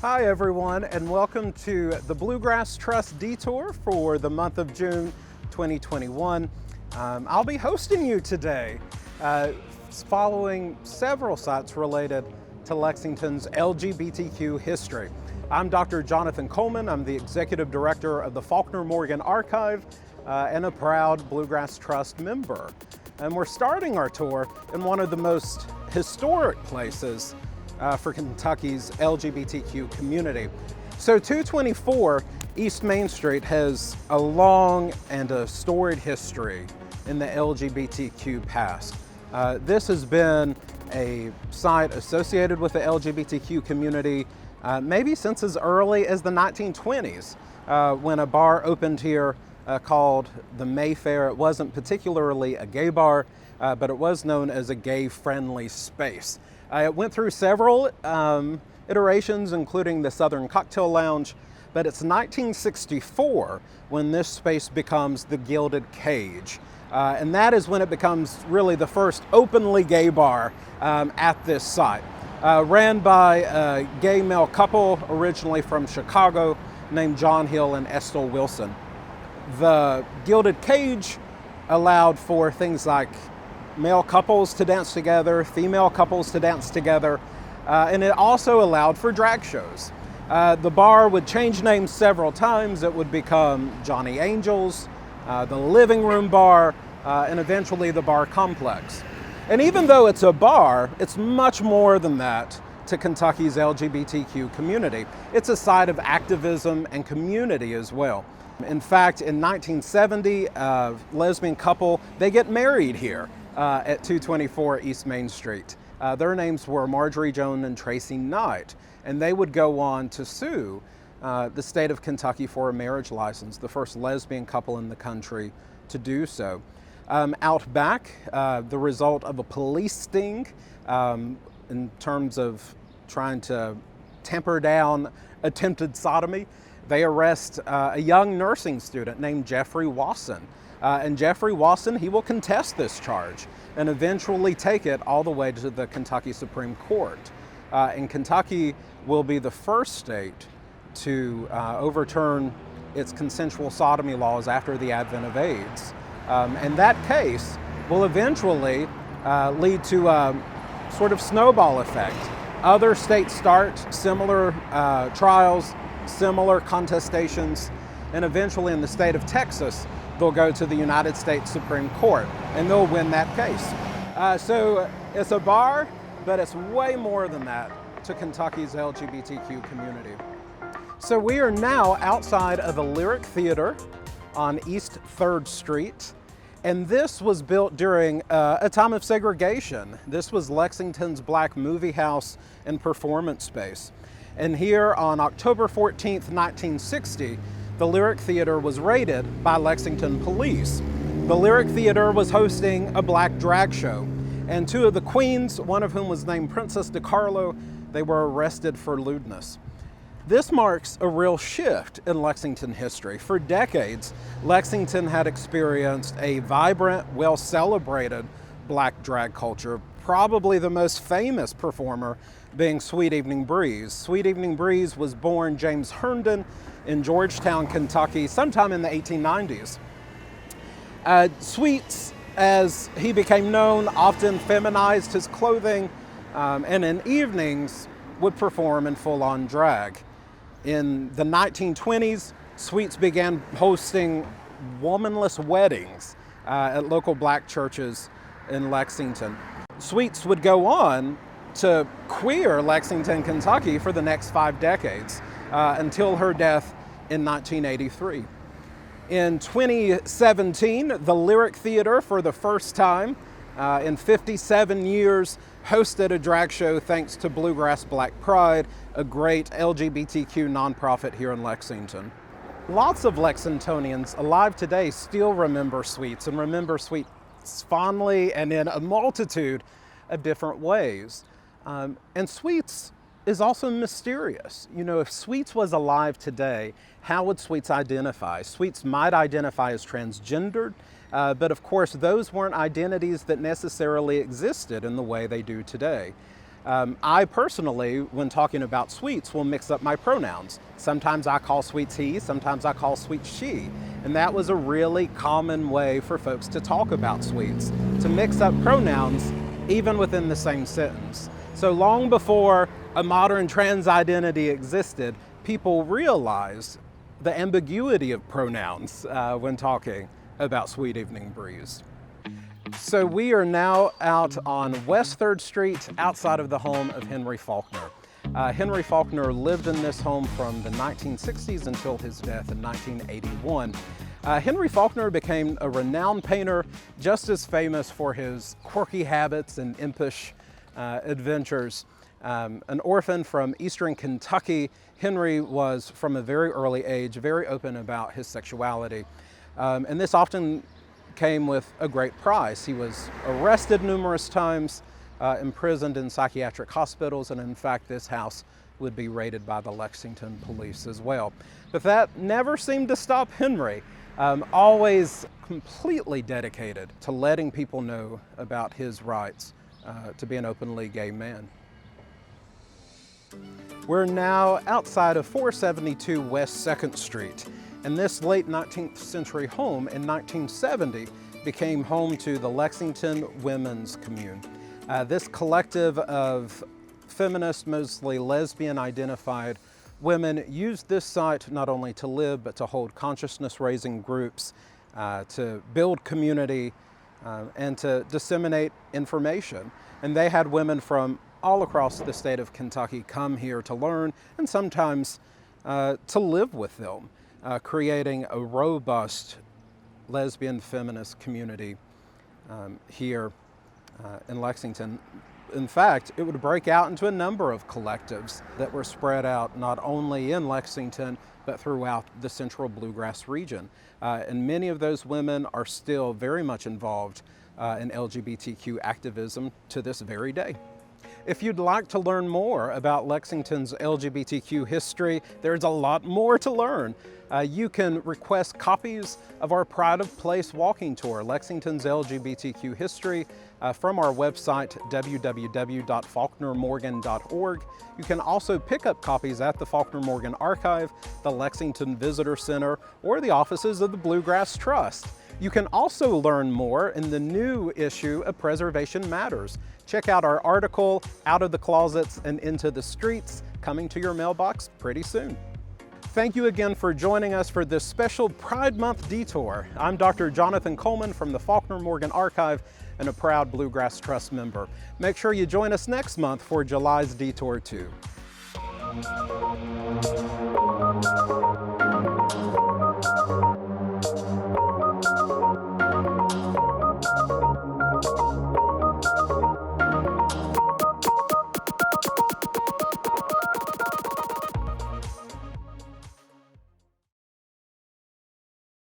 Hi everyone, and welcome to the Bluegrass Trust deTour for the month of June 2021. I'll be hosting you today, following several sites related to Lexington's LGBTQ history. I'm Dr. Jonathan Coleman. I'm the Executive Director of the Faulkner Morgan Archive and a proud Bluegrass Trust member. And we're starting our tour in one of the most historic places for Kentucky's LGBTQ community. So 224 East Main Street has a long and a storied history in the LGBTQ past. This has been a site associated with the LGBTQ community maybe since as early as the 1920s when a bar opened here called the Mayfair. It wasn't particularly a gay bar, but it was known as a gay-friendly space. It went through several iterations, including the Southern Cocktail Lounge, but it's 1964 when this space becomes the Gilded Cage. And that is when it becomes really the first openly gay bar at this site. Ran by a gay male couple originally from Chicago named John Hill and Estelle Wilson. The Gilded Cage allowed for things like male couples to dance together, female couples to dance together, and it also allowed for drag shows. The bar would change names several times. It would become Johnny Angel's, the Living Room Bar, and eventually the Bar Complex. And even though it's a bar, it's much more than that to Kentucky's LGBTQ community. It's a site of activism and community as well. In fact, in 1970, a lesbian couple, they get married here at 224 East Main Street. Their names were Marjorie Joan and Tracy Knight, and they would go on to sue the state of Kentucky for a marriage license, the first lesbian couple in the country to do so. Out back, the result of a police sting in terms of trying to tamper down attempted sodomy, they arrest a young nursing student named Jeffrey Wasson. And Jeffrey Wasson, he will contest this charge and eventually take it all the way to the Kentucky Supreme Court. And Kentucky will be the first state to overturn its consensual sodomy laws after the advent of AIDS. And that case will eventually lead to a sort of snowball effect. Other states start similar trials, similar contestations, and eventually in the state of Texas, they'll go to the United States Supreme Court and they'll win that case. So it's a bar, but it's way more than that to Kentucky's LGBTQ community. So we are now outside of the Lyric Theater on East 3rd Street. And this was built during a time of segregation. This was Lexington's black movie house and performance space. And here on October 14th, 1960, the Lyric Theater was raided by Lexington police. The Lyric Theater was hosting a black drag show, and two of the queens, one of whom was named Princess DiCarlo, they were arrested for lewdness. This marks a real shift in Lexington history. For decades, Lexington had experienced a vibrant, well-celebrated black drag culture, probably the most famous performer being Sweet Evening Breeze. Sweet Evening Breeze was born James Herndon in Georgetown, Kentucky, sometime in the 1890s. Sweets, as he became known, often feminized his clothing and in evenings would perform in full-on drag. In the 1920s, Sweets began hosting womanless weddings at local black churches in Lexington. Sweets would go on to queer Lexington, Kentucky for the next 5 decades until her death in 1983. In 2017, the Lyric Theater, for the first time in 57 years, hosted a drag show thanks to Bluegrass Black Pride, a great LGBTQ nonprofit here in Lexington. Lots of Lexingtonians alive today still remember Sweets and remember Sweets fondly and in a multitude of different ways. And Sweets is also mysterious. You know, if Sweets was alive today, how would Sweets identify? Sweets might identify as transgendered, but of course those weren't identities that necessarily existed in the way they do today. I personally, when talking about sweets, will mix up my pronouns. Sometimes I call sweets he, sometimes I call sweets she. And that was a really common way for folks to talk about sweets, to mix up pronouns even within the same sentence. So long before a modern trans identity existed, people realized the ambiguity of pronouns when talking about Sweet Evening Breeze. So we are now out on West 3rd Street, outside of the home of Henry Faulkner. Henry Faulkner lived in this home from the 1960s until his death in 1981. Henry Faulkner became a renowned painter, just as famous for his quirky habits and impish adventures. An orphan from eastern Kentucky, Henry was, from a very early age, very open about his sexuality. And this often came with a great price. He was arrested numerous times, imprisoned in psychiatric hospitals, and in fact this house would be raided by the Lexington police as well. But that never seemed to stop Henry, always completely dedicated to letting people know about his rights to be an openly gay man. We're now outside of 472 West 2nd Street, and this late 19th century home in 1970 became home to the Lexington Women's Commune. This collective of feminist, mostly lesbian identified women used this site not only to live but to hold consciousness-raising groups, to build community, and to disseminate information. And they had women from all across the state of Kentucky come here to learn and sometimes to live with them, creating a robust lesbian feminist community here in Lexington. In fact, it would break out into a number of collectives that were spread out not only in Lexington, but throughout the central bluegrass region. And many of those women are still very much involved in LGBTQ activism to this very day. If you'd like to learn more about Lexington's LGBTQ history, there's a lot more to learn. You can request copies of our Pride of Place walking tour, Lexington's LGBTQ history, from our website, www.faulknermorgan.org. You can also pick up copies at the Faulkner Morgan Archive, the Lexington Visitor Center, or the offices of the Bluegrass Trust. You can also learn more in the new issue of Preservation Matters. Check out our article, Out of the Closets and Into the Streets, coming to your mailbox pretty soon. Thank you again for joining us for this special Pride Month detour. I'm Dr. Jonathan Coleman from the Faulkner Morgan Archive and a proud Bluegrass Trust member. Make sure you join us next month for July's Detour 2.